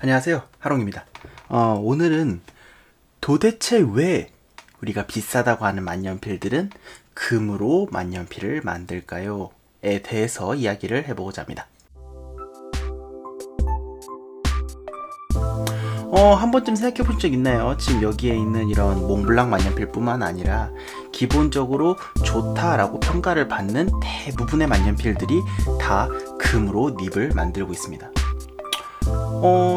안녕하세요, 하롱입니다. 오늘은 도대체 왜 우리가 비싸다고 하는 만년필들은 금으로 만년필을 만들까요? 에 대해서 이야기를 해보고자 합니다. 한 번쯤 생각해 본 적 있나요? 지금 여기에 있는 이런 몽블랑 만년필 뿐만 아니라 기본적으로 좋다라고 평가를 받는 대부분의 만년필들이 다 금으로 닙을 만들고 있습니다.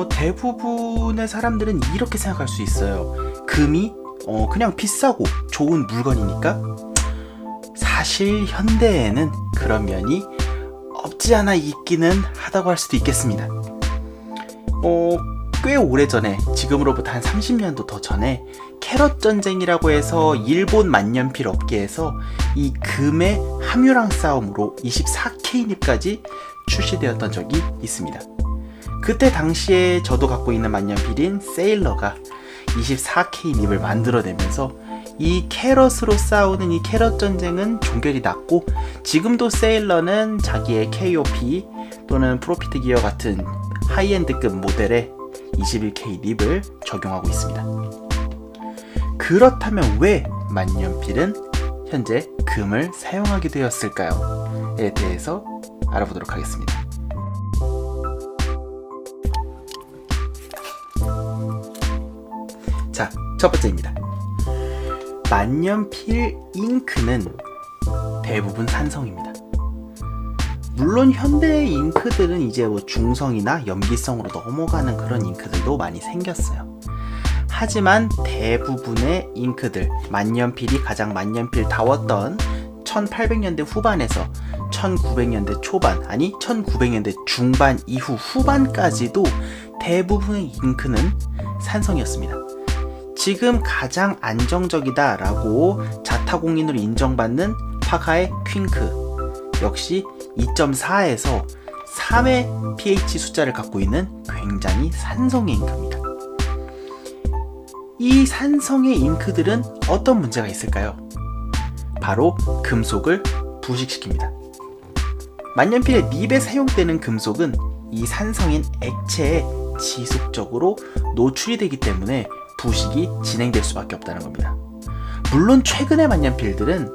대부분의 사람들은 이렇게 생각할 수 있어요. 금이 그냥 비싸고 좋은 물건이니까. 사실 현대에는 그런 면이 없지 않아 있기는 하다고 할 수도 있겠습니다. 꽤 오래전에, 지금으로부터 한 30년도 더 전에 캐럿 전쟁이라고 해서 일본 만년필 업계에서 이 금의 함유량 싸움으로 24K 닙까지 출시되었던 적이 있습니다. 그때 당시에 저도 갖고 있는 만년필인 세일러가 24K 닙을 만들어내면서 이 캐럿으로 싸우는 이 캐럿 전쟁은 종결이 났고, 지금도 세일러는 자기의 KOP 또는 프로피트 기어 같은 하이엔드급 모델에 21K 닙을 적용하고 있습니다. 그렇다면 왜 만년필은 현재 금을 사용하게 되었을까요? 에 대해서 알아보도록 하겠습니다. 자, 첫 번째입니다. 만년필 잉크는 대부분 산성입니다. 물론 현대의 잉크들은 이제 중성이나 염기성으로 넘어가는 그런 잉크들도 많이 생겼어요. 하지만 대부분의 잉크들, 만년필이 가장 만년필다웠던 1800년대 후반에서 1900년대 초반, 아니 1900년대 중반 이후 후반까지도 대부분의 잉크는 산성이었습니다. 지금 가장 안정적이다 라고 자타공인으로 인정받는 파가의 퀼크 역시 2.4에서 3의 pH 숫자를 갖고 있는 굉장히 산성의 잉크입니다. 이 산성의 잉크들은 어떤 문제가 있을까요? 바로 금속을 부식시킵니다. 만년필의 닙에 사용되는 금속은 이 산성인 액체에 지속적으로 노출이 되기 때문에 부식이 진행될 수밖에 없다는 겁니다. 물론 최근의 만년필들은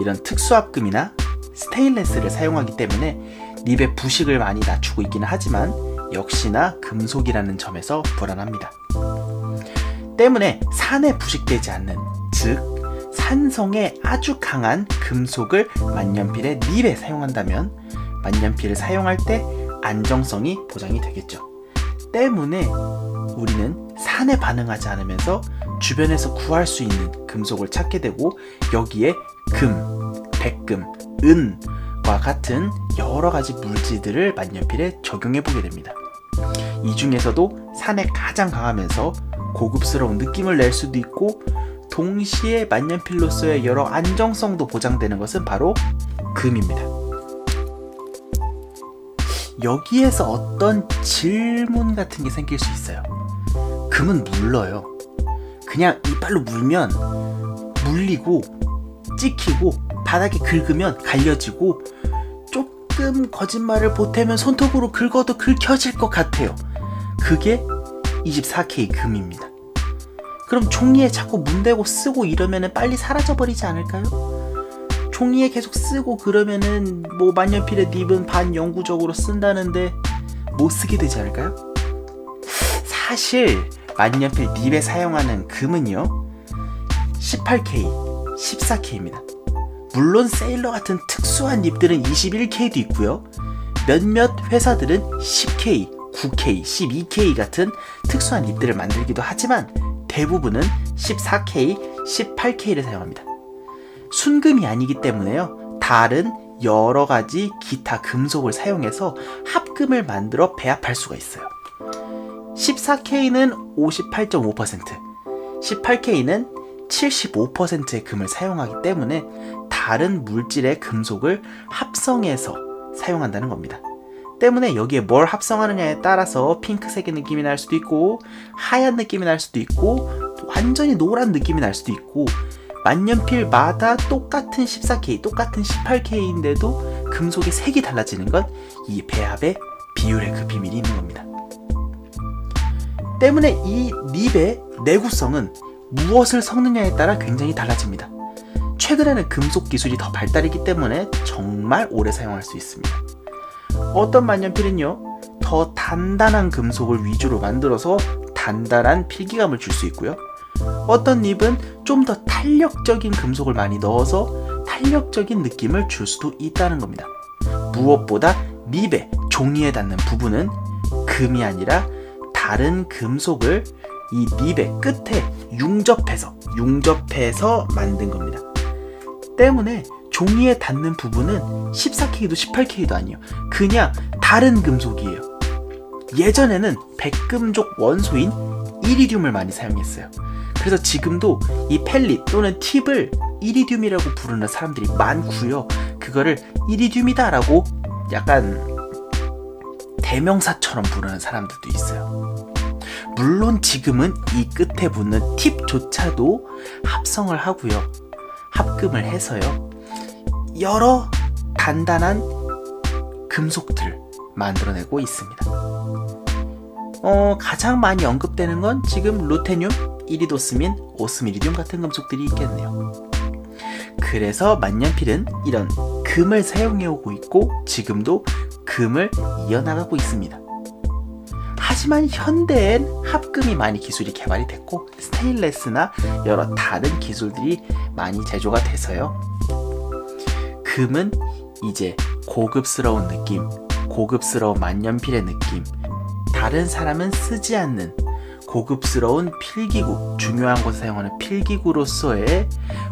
이런 특수합금이나 스테인레스를 사용하기 때문에 닙의 부식을 많이 낮추고 있기는 하지만 역시나 금속이라는 점에서 불안합니다. 때문에 산에 부식되지 않는, 즉 산성에 아주 강한 금속을 만년필의 닙에 사용한다면 만년필을 사용할 때 안정성이 보장이 되겠죠. 때문에 우리는 산에 반응하지 않으면서 주변에서 구할 수 있는 금속을 찾게 되고, 여기에 금, 백금, 은과 같은 여러가지 물질들을 만년필에 적용해보게 됩니다. 이 중에서도 산에 가장 강하면서 고급스러운 느낌을 낼 수도 있고, 동시에 만년필로서의 여러 안정성도 보장되는 것은 바로 금입니다. 여기에서 어떤 질문 같은 게 생길 수 있어요. 금은 물러요. 그냥 이빨로 물면 물리고 찍히고 바닥에 긁으면 갈려지고, 조금 거짓말을 보태면 손톱으로 긁어도 긁혀질 것 같아요. 그게 24K 금입니다. 그럼 종이에 자꾸 문대고 쓰고 이러면 빨리 사라져버리지 않을까요? 종이에 계속 쓰고 그러면은 만년필의 닙은 반영구적으로 쓴다는데 못 쓰게 되지 않을까요? 사실 만년필 닙에 사용하는 금은요 18K, 14K입니다. 물론 세일러 같은 특수한 닙들은 21K도 있고요, 몇몇 회사들은 10K, 9K, 12K 같은 특수한 닙들을 만들기도 하지만 대부분은 14K, 18K를 사용합니다. 순금이 아니기 때문에요, 다른 여러가지 기타 금속을 사용해서 합금을 만들어 배합할 수가 있어요. 14K는 58.5%, 18K는 75%의 금을 사용하기 때문에 다른 물질의 금속을 합성해서 사용한다는 겁니다. 때문에 여기에 뭘 합성하느냐에 따라서 핑크색의 느낌이 날 수도 있고, 하얀 느낌이 날 수도 있고, 완전히 노란 느낌이 날 수도 있고, 만년필마다 똑같은 14K, 똑같은 18K인데도 금속의 색이 달라지는 건 이 배합의 비율의 그 비밀이 있는 겁니다. 때문에 이 닙의 내구성은 무엇을 섞느냐에 따라 굉장히 달라집니다. 최근에는 금속 기술이 더 발달했기 때문에 정말 오래 사용할 수 있습니다. 어떤 만년필은요, 더 단단한 금속을 위주로 만들어서 단단한 필기감을 줄 수 있고요. 어떤 닙은 좀 더 탄력적인 금속을 많이 넣어서 탄력적인 느낌을 줄 수도 있다는 겁니다. 무엇보다 닙의 종이에 닿는 부분은 금이 아니라 다른 금속을 이 닙의 끝에 융접해서 만든 겁니다. 때문에 종이에 닿는 부분은 14K도 18K도 아니에요. 그냥 다른 금속이에요. 예전에는 백금족 원소인 이리듐을 많이 사용했어요. 그래서 지금도 이 펠릿 또는 팁을 이리듐이라고 부르는 사람들이 많고요. 그거를 이리듐이다 라고 약간 대명사처럼 부르는 사람들도 있어요. 물론 지금은 이 끝에 붙는 팁조차도 합성을 하고요. 합금을 해서요. 여러 단단한 금속들을 만들어내고 있습니다. 가장 많이 언급되는 건 지금 루테늄, 이리도스민, 오스미리듐 같은 금속들이 있겠네요. 그래서 만년필은 이런 금을 사용해오고 있고 지금도 금을 이어나가고 있습니다. 하지만 현대엔 합금이 많이 기술이 개발이 됐고 스테인레스나 여러 다른 기술들이 많이 제조가 돼서요. 금은 이제 고급스러운 느낌, 고급스러운 만년필의 느낌, 다른 사람은 쓰지 않는 고급스러운 필기구, 중요한 곳에 사용하는 필기구로서의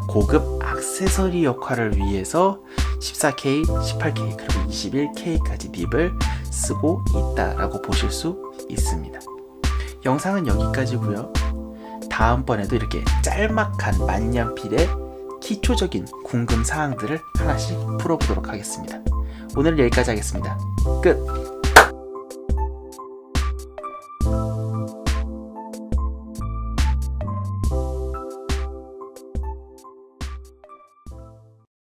고급 액세서리 역할을 위해서 14K, 18K, 그리고 21K까지 닙을 쓰고 있다라고 보실 수 있습니다. 영상은 여기까지고요. 다음번에도 이렇게 짤막한 만년필의 기초적인 궁금 사항들을 하나씩 풀어보도록 하겠습니다. 오늘 여기까지 하겠습니다. 끝!